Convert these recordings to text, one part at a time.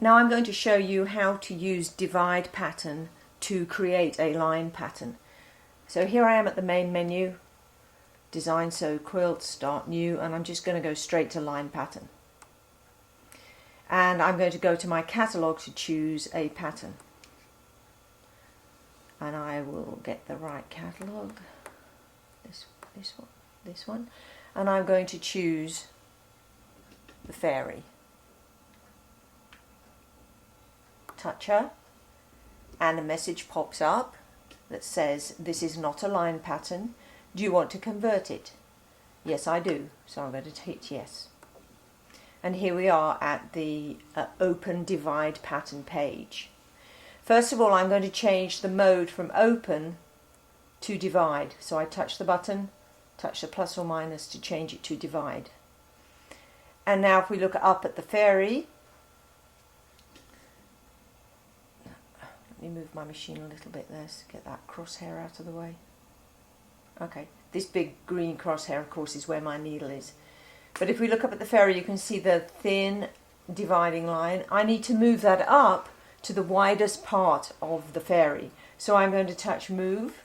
Now I'm going to show you how to use divide pattern to create a line pattern. So here I am at the main menu, design, sew, quilt, start new, and I'm just going to go straight to line pattern. And I'm going to go to my catalogue to choose a pattern. And I will get the right catalogue, this one, and I'm going to choose the fairy. Touch her, and a message pops up that says, this is not a line pattern. Do you want to convert it? Yes, I do. So I'm going to hit yes. And here we are at the open divide pattern page. First of all, I'm going to change the mode from open to divide. So I touch the button, touch the plus or minus to change it to divide. And now if we look up at the fairy, let me move my machine a little bit there to get that crosshair out of the way. Okay, this big green crosshair, of course, is where my needle is. But if we look up at the fairy, you can see the thin dividing line. I need to move that up to the widest part of the fairy. So I'm going to touch move,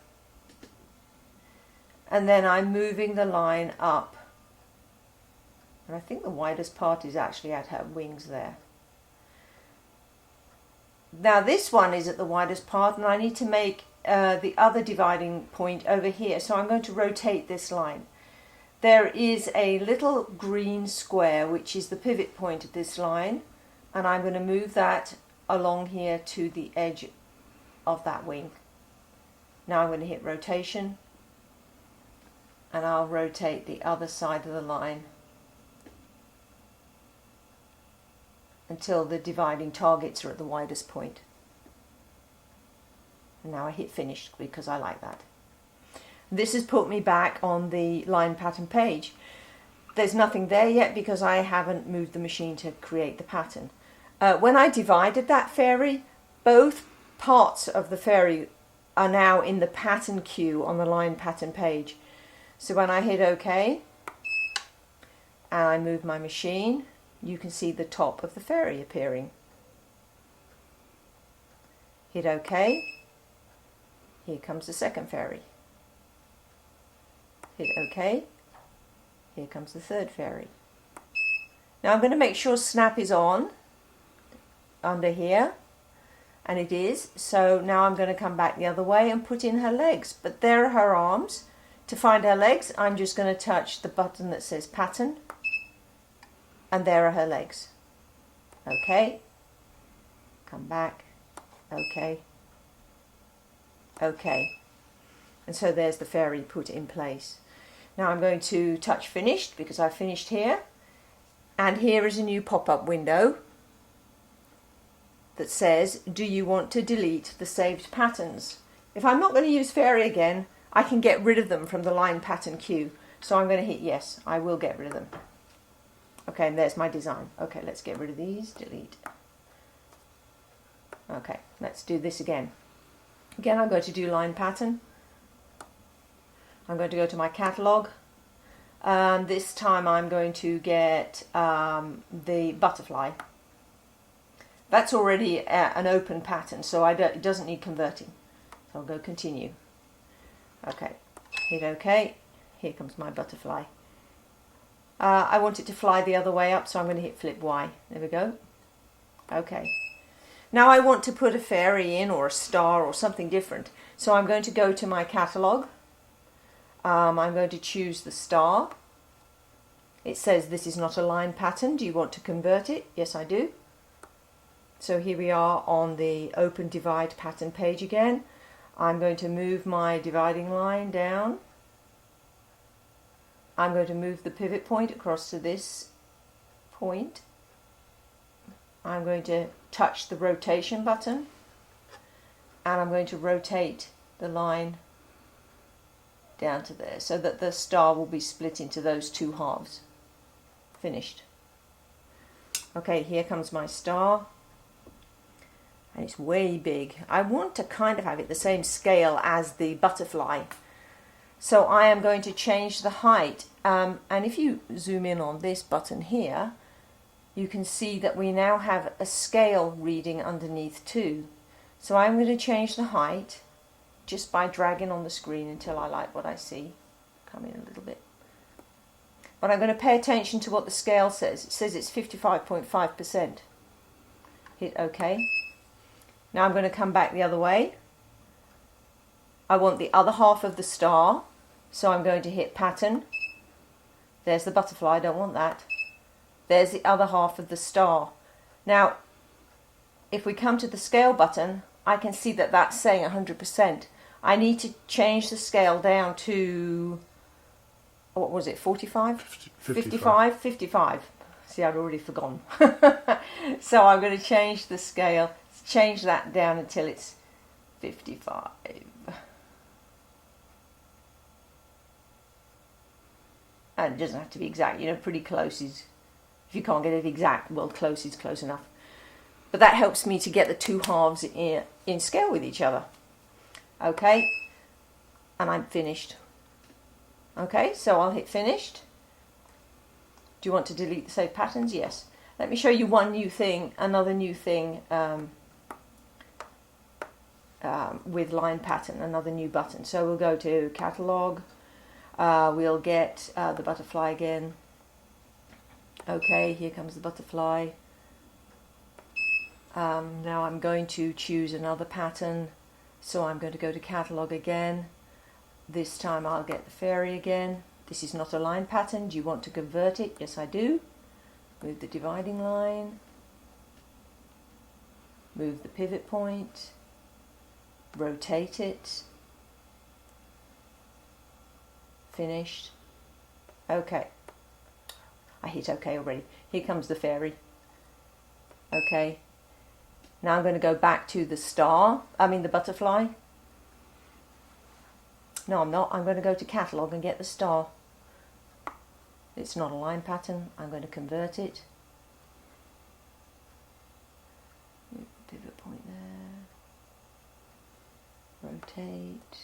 and then I'm moving the line up. And I think the widest part is actually at her wings there. Now this one is at the widest part, and I need to make the other dividing point over here. So I'm going to rotate this line. There is a little green square which is the pivot point of this line, and I'm going to move that along here to the edge of that wing. Now I'm going to hit rotation, and I'll rotate the other side of the line until the dividing targets are at the widest point. And now I hit finish because I like that. This has put me back on the line pattern page. There's nothing there yet because I haven't moved the machine to create the pattern. When I divided that fairy, both parts of the fairy are now in the pattern queue on the line pattern page. So when I hit OK and I move my machine, you can see the top of the fairy appearing. Hit OK. Here comes the second fairy. Hit OK. Here comes the third fairy. Now I'm going to make sure snap is on under here, and it is. So now I'm going to come back the other way and put in her legs, but there are her arms. To find her legs, I'm just going to touch the button that says pattern, and there are her legs. OK, come back, OK, OK, and so there's the fairy put in place. Now I'm going to touch finished because I've finished here, and here is a new pop-up window that says, do you want to delete the saved patterns? If I'm not going to use fairy again, I can get rid of them from the line pattern queue. So I'm going to hit yes, I will get rid of them. Okay, and there's my design. Okay, let's get rid of these, delete. Okay, let's do this again. Again, I'm going to do line pattern. I'm going to go to my catalogue. This time I'm going to get the butterfly. That's already an open pattern, so it doesn't need converting. So I'll go continue. Okay, hit OK. Here comes my butterfly. I want it to fly the other way up, so I'm going to hit flip Y. There we go. OK. Now I want to put a fairy in, or a star, or something different. So I'm going to go to my catalogue. I'm going to choose the star. It says this is not a line pattern. Do you want to convert it? Yes, I do. So here we are on the open divide pattern page again. I'm going to move my dividing line down. I'm going to move the pivot point across to this point. I'm going to touch the rotation button, and I'm going to rotate the line down to there so that the star will be split into those two halves. Finished. Okay, here comes my star. And it's way big. I want to kind of have it the same scale as the butterfly. So I am going to change the height. And if you zoom in on this button here, you can see that we now have a scale reading underneath too. So I'm going to change the height just by dragging on the screen until I like what I see. Come in a little bit. But I'm going to pay attention to what the scale says. It says it's 55.5%. Hit OK. Now I'm going to come back the other way. I want the other half of the star, so I'm going to hit pattern. There's the butterfly, I don't want that. There's the other half of the star. Now, if we come to the scale button, I can see that that's saying 100%. I need to change the scale down to, what was it, 45? 55? 55. See, I'd already forgotten. So I'm going to change the scale, change that down until it's 55. And it doesn't have to be exact, you know, pretty close is, if you can't get it exact, well, close is close enough. But that helps me to get the two halves in scale with each other. Okay, and I'm finished. Okay, so I'll hit finished. Do you want to delete the save patterns? Yes. Let me show you one new thing, another new thing with line pattern, another new button. So we'll go to catalog. We'll get the butterfly again. Okay, here comes the butterfly. Now I'm going to choose another pattern, so I'm going to go to catalog again. This time I'll get the fairy again. This is not a line pattern. Do you want to convert it? Yes, I do. Move the dividing line. Move the pivot point. Rotate it. Finished. Okay. I hit OK already. Here comes the fairy. Okay. Now I'm going to go back to the the butterfly. No, I'm not. I'm going to go to catalog and get the star. It's not a line pattern. I'm going to convert it. Pivot point there. Rotate.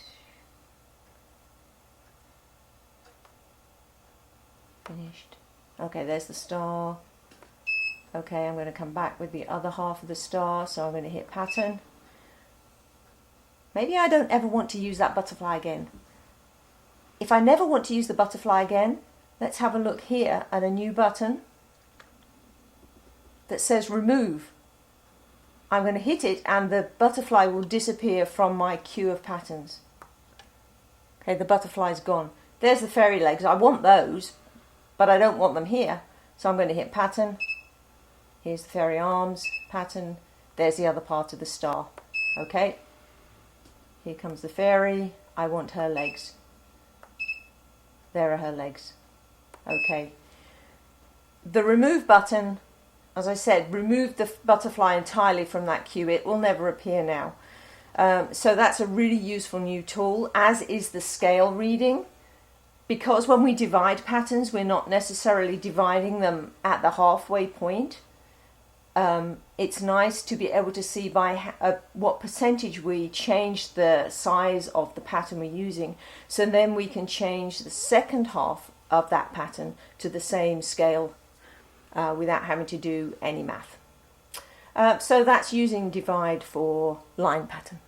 Finished. Okay, there's the star. Okay, I'm going to come back with the other half of the star, so I'm going to hit pattern. Maybe I don't ever want to use that butterfly again. If I never want to use the butterfly again, let's have a look here at a new button that says remove. I'm going to hit it and the butterfly will disappear from my queue of patterns. Okay, the butterfly's gone. There's the fairy legs. I want those, but I don't want them here. So I'm going to hit pattern. Here's the fairy arms, pattern. There's the other part of the star. Okay. Here comes the fairy. I want her legs. There are her legs. Okay. The remove button, as I said, remove the butterfly entirely from that queue. It will never appear now. So that's a really useful new tool, as is the scale reading. Because when we divide patterns, we're not necessarily dividing them at the halfway point. It's nice to be able to see by what percentage we change the size of the pattern we're using, so then we can change the second half of that pattern to the same scale without having to do any math. So that's using divide for line pattern.